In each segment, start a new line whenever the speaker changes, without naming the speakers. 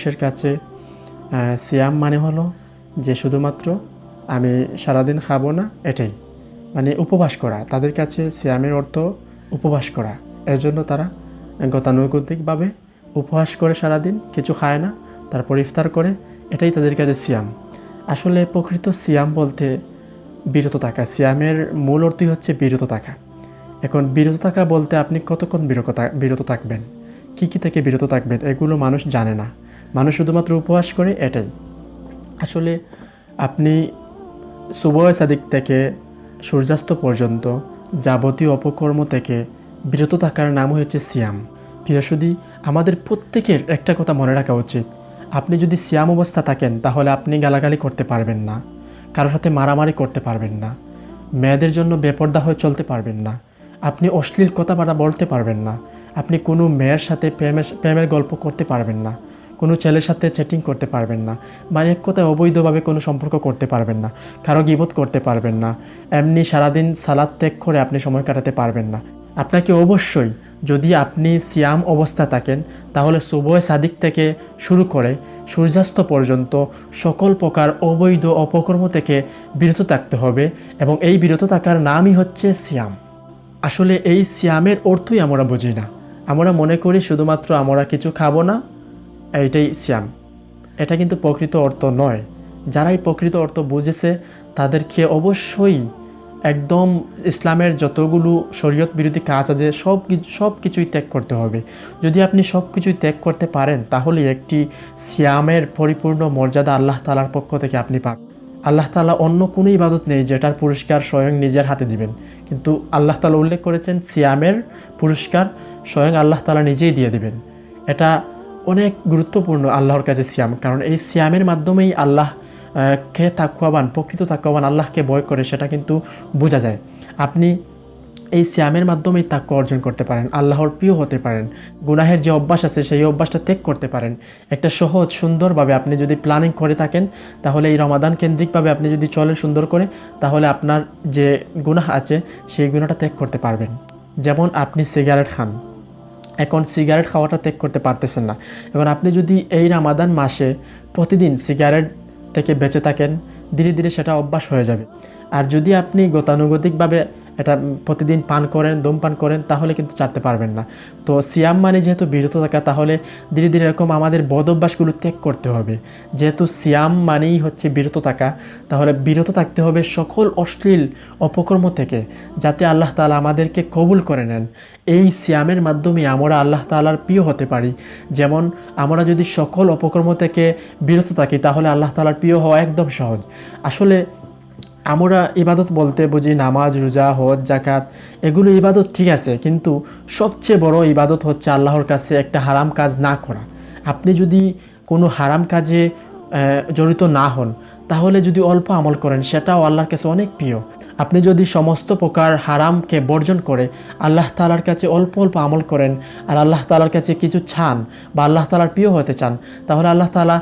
মানুষের কাছে সিয়াম মানে হলো যে শুধুমাত্র আমি সারাদিন খাবো না, এটাই মানে উপবাস করা। তাদের কাছে সিয়ামের অর্থ উপবাস করা। এর জন্য তারা গতানুগতিকভাবে উপবাস করে সারাদিন কিছু খায় না, তারপর ইফতার করে, এটাই তাদের কাছে সিয়াম। আসলে প্রকৃত সিয়াম বলতে বিরত থাকা। সিয়ামের মূল অর্থই হচ্ছে বিরত থাকা। এখন বিরত থাকা বলতে আপনি কতক্ষণ বিরত থাকবেন, কী থেকে বিরত থাকবেন, এগুলো মানুষ জানে না। মানুষ শুধুমাত্র উপবাস করে, এটাই। আসলে আপনি সুবহ সাদিক থেকে সূর্যাস্ত পর্যন্ত যাবতীয় অপকর্ম থেকে বিরত থাকার নামই হচ্ছে সিয়াম। প্রিয়সুধী, আমাদের প্রত্যেকের একটা কথা মনে রাখা উচিত। আপনি যদি সিয়াম অবস্থা থাকেন তাহলে আপনি গালাগালি করতে পারবেন না, কারোর সাথে মারামারি করতে পারবেন না, মেয়েদের জন্য বেপর্দা হয়ে চলতে পারবেন না, আপনি অশ্লীল কথাবার্তা বলতে পারবেন না, আপনি কোনো মেয়ের সাথে প্রেমের গল্প করতে পারবেন না, কোনো ছেলের সাথে চ্যাটিং করতে পারবেন না, মানে এক কথায় অবৈধভাবে কোনো সম্পর্ক করতে পারবেন না, কারো গীবত করতে পারবেন না, এমনি সারাদিন সালাদ ত্যাগ করে আপনি সময় কাটাতে পারবেন না। আপনাকে অবশ্যই, যদি আপনি সিয়াম অবস্থা থাকেন, তাহলে সুবহ সাদিক থেকে শুরু করে সূর্যাস্ত পর্যন্ত সকল প্রকার অবৈধ অপকর্ম থেকে বিরত থাকতে হবে, এবং এই বিরত থাকার নামই হচ্ছে সিয়াম। আসলে এই সিয়ামের অর্থই আমরা বুঝি না। আমরা মনে করি শুধুমাত্র আমরা কিছু খাবো না, এইটাই সিয়াম। এটা কিন্তু প্রকৃত অর্থ নয়। যারাই প্রকৃত অর্থ বুঝেছে তাদেরকে অবশ্যই একদম ইসলামের যতগুলো শরীয়ত বিরোধী কাজ আছে সব কিছুই ত্যাগ করতে হবে। যদি আপনি সব কিছুই ত্যাগ করতে পারেন তাহলে একটি সিয়ামের পরিপূর্ণ মর্যাদা আল্লাহ তাআলার পক্ষ থেকে আপনি পাবেন। আল্লাহ তাআলা অন্য কোনো ইবাদত নেই যেটার পুরস্কার স্বয়ং নিজের হাতে দিবেন, কিন্তু আল্লাহ তাআলা উল্লেখ করেছেন সিয়ামের পুরস্কার স্বয়ং আল্লাহ তাআলা নিজেই দিয়ে দিবেন। এটা অনেক গুরুত্বপূর্ণ আল্লাহর কাছে সিয়াম, কারণ এই সিয়ামের মাধ্যমেই কে তাকওয়াবান, প্রকৃত তাকওয়াবান, আল্লাহকে ভয় করে সেটা কিন্তু বোঝা যায়। আপনি এই সিয়ামের মাধ্যমেই তাকওয়া অর্জন করতে পারেন, আল্লাহর প্রিয় হতে পারেন, গুনাহের যে অভ্যাস আছে সেই অভ্যাসটা ত্যাগ করতে পারেন। একটা সহজ সুন্দরভাবে আপনি যদি প্ল্যানিং করে থাকেন তাহলে এই রমাদান কেন্দ্রিকভাবে আপনি যদি চলেন সুন্দর করে, তাহলে আপনার যে গুনাহ আছে সেই গুনাহটা ত্যাগ করতে পারবেন। যেমন আপনি সিগারেট খান, এখন সিগারেট খাওয়াটা ত্যাগ করতে পারতেছেন না। এখন আপনি যদি এই রমাদান মাসে প্রতিদিন সিগারেট থেকে বেঁচে থাকেন, ধীরে ধীরে সেটা অভ্যাস হয়ে যাবে। আর যদি আপনি গতানুগতিকভাবে এটা প্রতিদিন ধূমপান করেন তাহলে কিন্তু ছাড়তে পারবেন না। তো সিয়াম মানে যেহেতু বিরত থাকা, তাহলে ধীরে ধীরে এরকম আমাদের বদ অভ্যাসগুলো ত্যাগ করতে হবে। যেহেতু সিয়াম মানেই হচ্ছে বিরত থাকা, তাহলে বিরত থাকতে হবে সকল অশ্লীল অপকর্ম থেকে, যাতে আল্লাহ তাআলা আমাদেরকে কবুল করে নেন। এই সিয়ামের মাধ্যমে আমরা আল্লাহ তাআলার প্রিয় হতে পারি। যেমন আমরা যদি সকল অপকর্ম থেকে বিরত থাকি তাহলে আল্লাহ তাআলার প্রিয় হওয়া একদম সহজ। আসলে আমরা ইবাদত বলতে বুঝি নামাজ, রোজা, হজ, যাকাত, এগুলো ইবাদত ঠিক আছে, কিন্তু সবচেয়ে বড় ইবাদত হচ্ছে আল্লাহর কাছে একটা হারাম কাজ না করা। আপনি যদি কোনো হারাম কাজে জড়িত না হন, তাহলে যদি অল্প আমল করেন সেটাও আল্লাহর কাছে অনেক প্রিয়। আপনি যদি সমস্ত প্রকার হারামকে বর্জন করে আল্লাহ তাআলার কাছে অল্প অল্প আমল করেন, আর আল্লাহ তাআলার কাছে কিছু চান বা আল্লাহ তাআলার প্রিয় হতে চান, তাহলে আল্লাহ তাআলা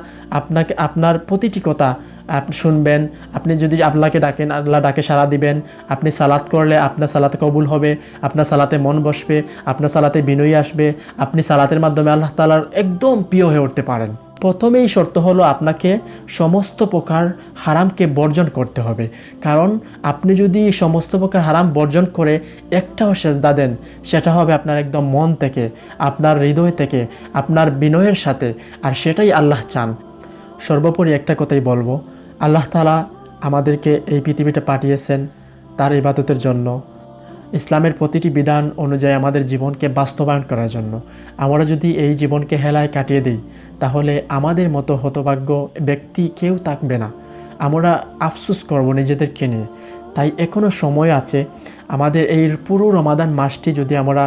আপনার প্রতিটি কথা আপনি শুনবেন। আপনি যদি আল্লাহকে ডাকেন, আল্লাহ ডাকে সাড়া দিবেন। আপনি সালাত করলে আপনার সালাতে কবুল হবে, আপনার সালাতে মন বসবে, আপনার সালাতে বিনয়ী আসবে, আপনি সালাতের মাধ্যমে আল্লাহ তাআলার একদম প্রিয় হয়ে উঠতে পারেন। প্রথমেই শর্ত হলো আপনাকে সমস্ত প্রকার হারামকে বর্জন করতে হবে, কারণ আপনি যদি সমস্ত প্রকার হারাম বর্জন করে একটাও সেজদা দেন, সেটা হবে আপনার একদম মন থেকে, আপনার হৃদয় থেকে, আপনার বিনয়ের সাথে, আর সেটাই আল্লাহ চান। সর্বোপরি একটা কথাই বলবো, আল্লাহ তাআলা আমাদেরকে এই পৃথিবীতে পাঠিয়েছেন তার ইবাদতের জন্য, ইসলামের প্রতিটি বিধান অনুযায়ী আমাদের জীবনকে বাস্তবায়ন করার জন্য। আমরা যদি এই জীবনকে হেলায় কাটিয়ে দিই তাহলে আমাদের মতো হতভাগ্য ব্যক্তি কেউ থাকবে না। আমরা আফসোস করব নিজেদেরকে নিয়ে। তাই এখনও সময় আছে। আমাদের এই পুরো রমাদান মাসটি যদি আমরা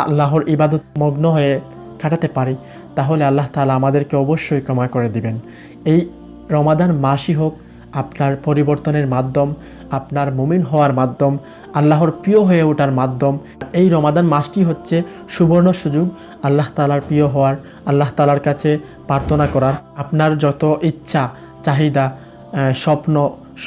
আল্লাহর ইবাদত মগ্ন হয়ে কাটাতে পারি তাহলে আল্লাহ তাআলা আমাদেরকে অবশ্যই ক্ষমা করে দিবেন। এই রমাদান মাসই হোক আপনার পরিবর্তনের মাধ্যম, আপনার মুমিন হওয়ার মাধ্যম, আল্লাহর প্রিয় হয়ে ওঠার মাধ্যম। এই রমাদান মাসটি হচ্ছে সুবর্ণ সুযোগ আল্লাহ তাআলার প্রিয় হওয়ার, আল্লাহ তাআলার কাছে প্রার্থনা করার। আপনার যত ইচ্ছা, চাহিদা, স্বপ্ন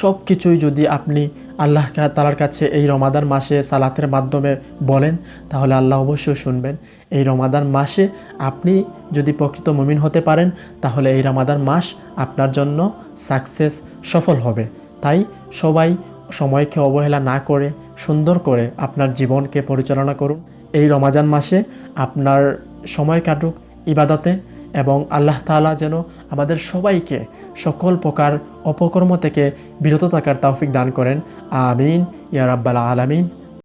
সব কিছুই যদি আপনি আল্লাহ তাআলার কাছে এই রমাদান মাসে সালাতের মাধ্যমে বলেন তাহলে আল্লাহ অবশ্যই শুনবেন এই রমাদান মাসে আপনি যদি প্রকৃত মুমিন হতে পারেন তাহলে এই রমাদান মাস আপনার জন্য সাকসেস সফল হবে। তাই সবাই সময়কে অবহেলা না করে সুন্দর করে আপনার জীবনকে পরিচালনা করুন। এই রমাজান মাসে আপনার সময় কাটুক ইবাদতে, এবং আল্লাহ তাআলা যেন আমাদের সবাইকে সকল প্রকার অপকর্ম থেকে বিরত থাকার তৌফিক দান করেন। আমিন ইয়া রাব্বাল আলামিন।